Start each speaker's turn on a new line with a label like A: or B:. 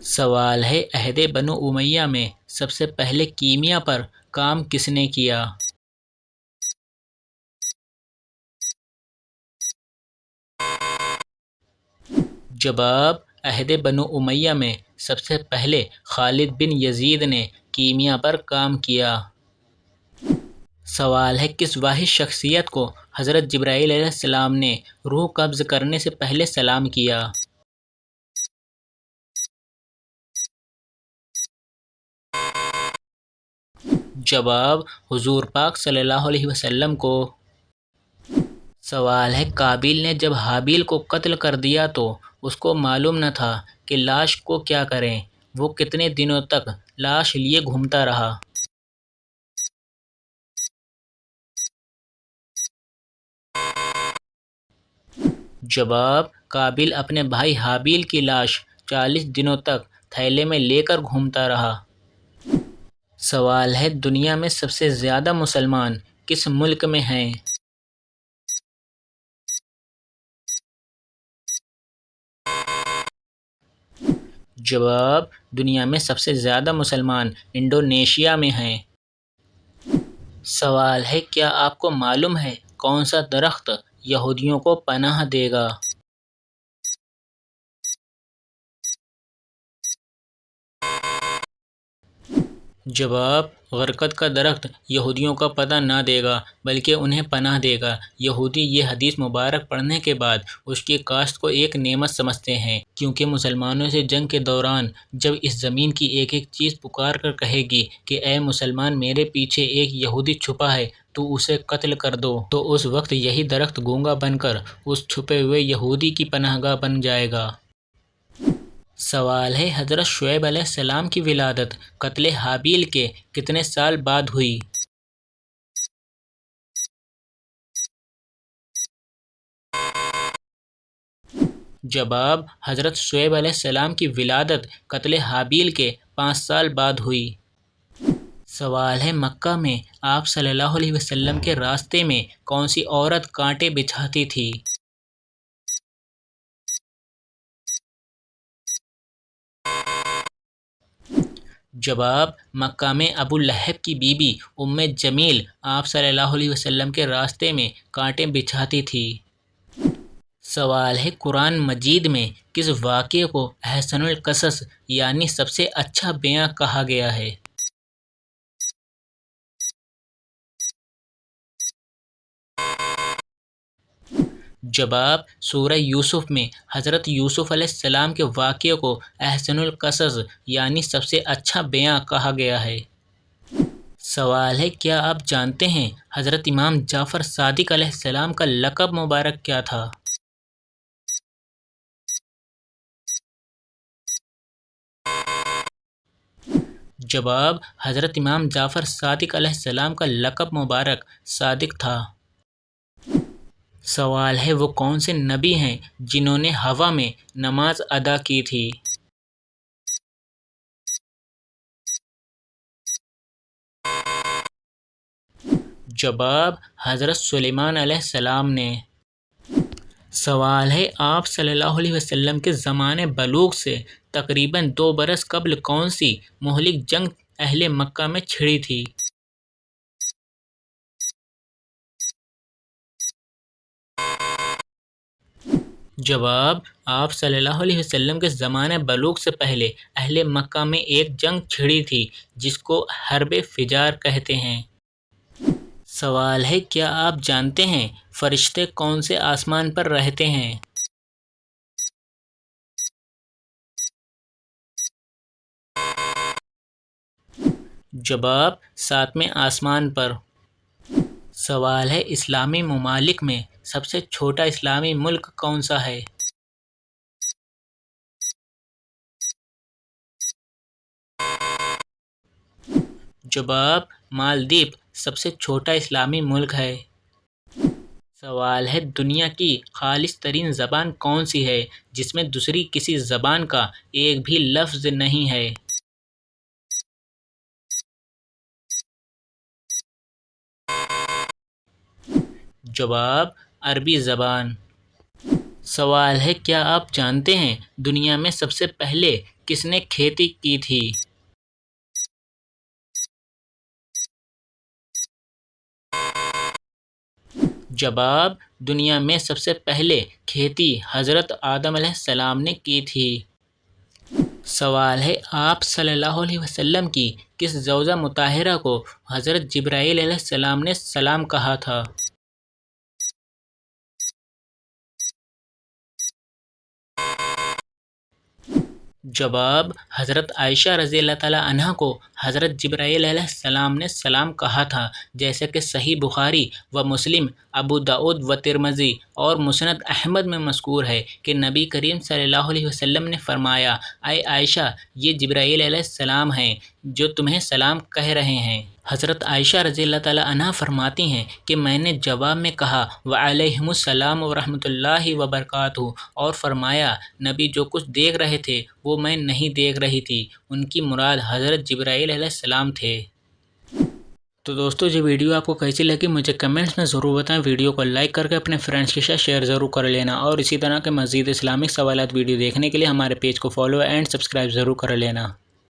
A: سوال ہے عہد بنو امیہ میں سب سے پہلے کیمیا پر کام کس نے کیا؟ جواب: عہد بنو امیہ میں سب سے پہلے خالد بن یزید نے کیمیا پر کام کیا۔ سوال ہے کس واحد شخصیت کو حضرت جبرائیل علیہ السلام نے روح قبض کرنے سے پہلے سلام کیا؟ جواب: حضور پاک صلی اللہ علیہ وسلم کو۔ سوال ہے قابیل نے جب حابیل کو قتل کر دیا تو اس کو معلوم نہ تھا کہ لاش کو کیا کریں، وہ کتنے دنوں تک لاش لیے گھومتا رہا؟ جواب: قابیل اپنے بھائی حابیل کی لاش 40 دنوں تک تھیلے میں لے کر گھومتا رہا۔ سوال ہے دنیا میں سب سے زیادہ مسلمان کس ملک میں ہیں؟ جواب: دنیا میں سب سے زیادہ مسلمان انڈونیشیا میں ہیں۔ سوال ہے کیا آپ کو معلوم ہے کون سا درخت یہودیوں کو پناہ دے گا؟ جواب: غرقد کا درخت یہودیوں کا پتہ نہ دے گا بلکہ انہیں پناہ دے گا۔ یہودی یہ حدیث مبارک پڑھنے کے بعد اس کی کاشت کو ایک نعمت سمجھتے ہیں، کیونکہ مسلمانوں سے جنگ کے دوران جب اس زمین کی ایک ایک چیز پکار کر کہے گی کہ اے مسلمان میرے پیچھے ایک یہودی چھپا ہے تو اسے قتل کر دو، تو اس وقت یہی درخت گونگا بن کر اس چھپے ہوئے یہودی کی پناہ گاہ بن جائے گا۔ سوال ہے حضرت شعیب علیہ السلام کی ولادت قتل حابیل کے کتنے سال بعد ہوئی؟ جواب: حضرت شعیب علیہ السلام کی ولادت قتل حابیل کے 5 سال بعد ہوئی۔ سوال ہے مکہ میں آپ صلی اللہ علیہ وسلم کے راستے میں کون سی عورت کانٹے بچھاتی تھی؟ جواب: مکہ میں ابو لہب کی بیوی ام جمیل آپ صلی اللہ علیہ وسلم کے راستے میں کانٹے بچھاتی تھی۔ سوال ہے قرآن مجید میں کس واقعے کو احسن القصص یعنی سب سے اچھا بیان کہا گیا ہے؟ جواب: سورہ یوسف میں حضرت یوسف علیہ السلام کے واقعے کو احسن القصص یعنی سب سے اچھا بیان کہا گیا ہے۔ سوال ہے کیا آپ جانتے ہیں حضرت امام جعفر صادق علیہ السلام کا لقب مبارک کیا تھا؟ جواب: حضرت امام جعفر صادق علیہ السلام کا لقب مبارک صادق تھا۔ سوال ہے وہ کون سے نبی ہیں جنہوں نے ہوا میں نماز ادا کی تھی؟ جواب: حضرت سلیمان علیہ السلام نے۔ سوال ہے آپ صلی اللہ علیہ وسلم کے زمانِ بلوغ سے تقریباً 2 برس قبل کون سی مہلک جنگ اہل مکہ میں چھڑی تھی؟ جواب: آپ صلی اللہ علیہ وسلم کے زمانِ بلوغ سے پہلے اہل مکہ میں ایک جنگ چھڑی تھی جس کو حربِ فجار کہتے ہیں۔ سوال ہے کیا آپ جانتے ہیں فرشتے کون سے آسمان پر رہتے ہیں؟ جواب: 7ویں آسمان پر۔ سوال ہے اسلامی ممالک میں سب سے چھوٹا اسلامی ملک کون سا ہے؟ جواب: مالدیپ سب سے چھوٹا اسلامی ملک ہے۔ سوال ہے دنیا کی خالص ترین زبان کون سی ہے جس میں دوسری کسی زبان کا ایک بھی لفظ نہیں ہے؟ جواب: عربی زبان۔ سوال ہے کیا آپ جانتے ہیں دنیا میں سب سے پہلے کس نے کھیتی کی تھی؟ جواب: دنیا میں سب سے پہلے کھیتی حضرت آدم علیہ السلام نے کی تھی۔ سوال ہے، آپ صلی اللہ علیہ وسلم کی کس زوجہ مطہرہ کو حضرت جبرائیل علیہ السلام نے سلام کہا تھا؟ جواب: حضرت عائشہ رضی اللہ تعالیٰ عنہ کو حضرت جبرائیل علیہ السلام نے سلام کہا تھا، جیسے کہ صحیح بخاری و مسلم، ابو داؤد و ترمذی اور مسند احمد میں مذکور ہے کہ نبی کریم صلی اللہ علیہ وسلم نے فرمایا: اے عائشہ، یہ جبرائیل علیہ السلام ہیں جو تمہیں سلام کہہ رہے ہیں۔ حضرت عائشہ رضی اللہ تعالیٰ عنہ فرماتی ہیں کہ میں نے جواب میں کہا: وعلیہم السلام ورحمۃ اللہ وبرکاتہ، اور فرمایا: نبی جو کچھ دیکھ رہے تھے وہ میں نہیں دیکھ رہی تھی۔ ان کی مراد حضرت جبرائیل علیہ السلام تھے۔ تو دوستو، یہ ویڈیو آپ کو کیسی لگی مجھے کمنٹس میں ضرور بتائیں۔ ویڈیو کو لائک کر کے اپنے فرینڈس کے ساتھ شیئر ضرور کر لینا، اور اسی طرح کے مزید اسلامک سوالات ویڈیو دیکھنے کے لیے ہمارے پیج کو فالو اینڈ سبسکرائب ضرور کر لینا۔